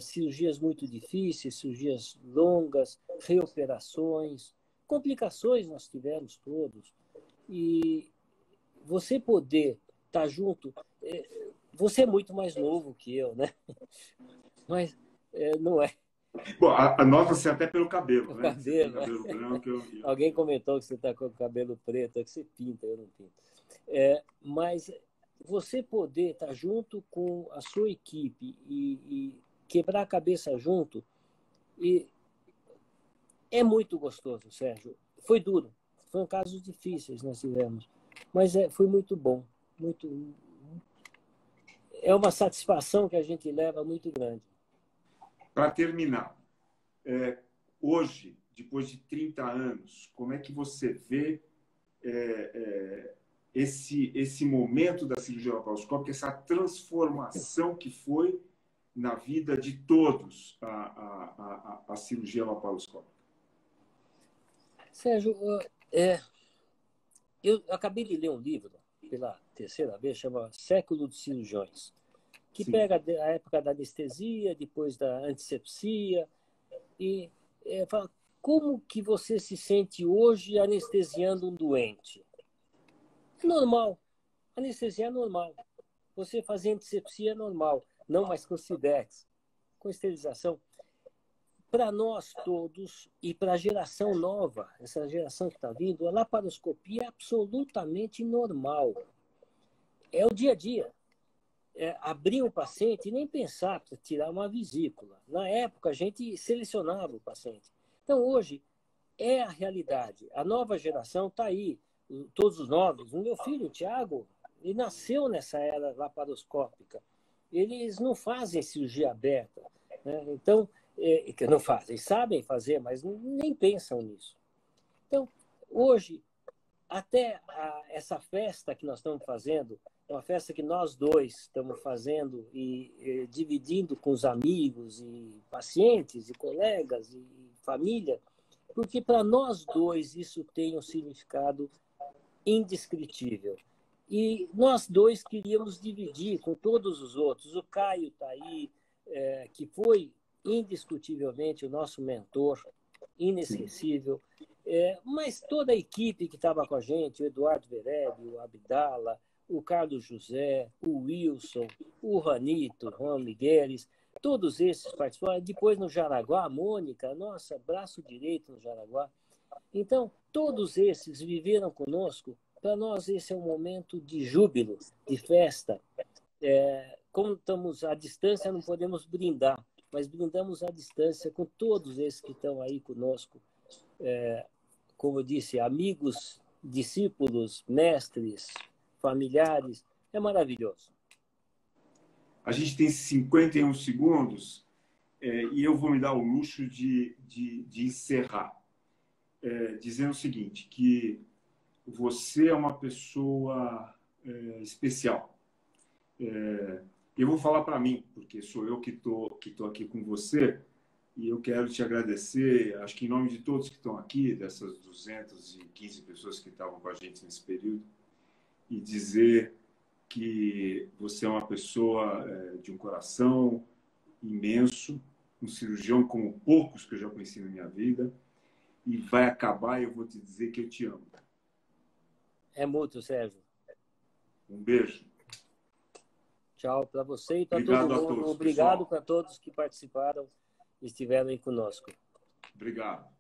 Cirurgias muito difíceis, cirurgias longas, reoperações, complicações nós tivemos todos. E você poder estar junto, você é muito mais novo que eu, né? Mas não é. Bom, nota-se até pelo cabelo, né? Cabelo, cabelo branco. Alguém comentou que você está com o cabelo preto, é que você pinta, eu não pinto. Mas você poder estar junto com a sua equipe e quebrar a cabeça junto, é muito gostoso, Sérgio. Foi duro, foram casos difíceis nós tivemos, mas foi muito bom, é uma satisfação que a gente leva muito grande. Para terminar, hoje, depois de 30 anos, como é que você vê esse momento da cirurgia laparoscópica, essa transformação que foi na vida de todos a cirurgia laparoscópica? Sérgio, eu acabei de ler um livro, pela terceira vez, chama Século dos Cirurgiões, que Sim. Pega a época da anestesia, depois da antisepsia, e fala como que você se sente hoje anestesiando um doente. É normal. Anestesia é normal. Você fazer antisepsia é normal. Não mais com Cidex, com esterilização. Para nós todos e para a geração nova, essa geração que está vindo, a laparoscopia é absolutamente normal. É o dia a dia. Abrir o paciente e nem pensar para tirar uma vesícula. Na época, a gente selecionava o paciente. Então, hoje, é a realidade. A nova geração está aí. Todos os novos. O meu filho, o Thiago, ele nasceu nessa era laparoscópica. Eles não fazem cirurgia aberta. Né? Então, que não fazem, sabem fazer, mas nem pensam nisso. Então, hoje, até essa festa que nós estamos fazendo, é uma festa que nós dois estamos fazendo e dividindo com os amigos e pacientes e colegas e família, porque para nós dois isso tem um significado indescritível. E nós dois queríamos dividir com todos os outros. O Caio está aí, que foi indiscutivelmente o nosso mentor, inesquecível. Mas toda a equipe que estava com a gente, o Eduardo Vereb, o Abdala, o Carlos José, o Wilson, o Ranito, o Juan Migueles, todos esses participaram. Depois no Jaraguá, a Mônica, nossa, braço direito no Jaraguá. Então, todos esses viveram conosco. Para nós, esse é um momento de júbilo, de festa. Como estamos à distância, não podemos brindar, mas brindamos à distância com todos esses que estão aí conosco. Como eu disse, amigos, discípulos, mestres, familiares. É maravilhoso. A gente tem 51 segundos e eu vou me dar o luxo de encerrar dizendo o seguinte, que você é uma pessoa especial. Eu vou falar para mim, porque sou eu que tô aqui com você, e eu quero te agradecer, acho que em nome de todos que estão aqui, dessas 215 pessoas que estavam com a gente nesse período, e dizer que você é uma pessoa de um coração imenso, um cirurgião como poucos que eu já conheci na minha vida, e vai acabar e eu vou te dizer que eu te amo. É mútuo, Sérgio. Um beijo. Tchau para você e para todo Obrigado a mundo. todos, Obrigado pessoal. para todos que participaram e estiveram aí conosco. Obrigado.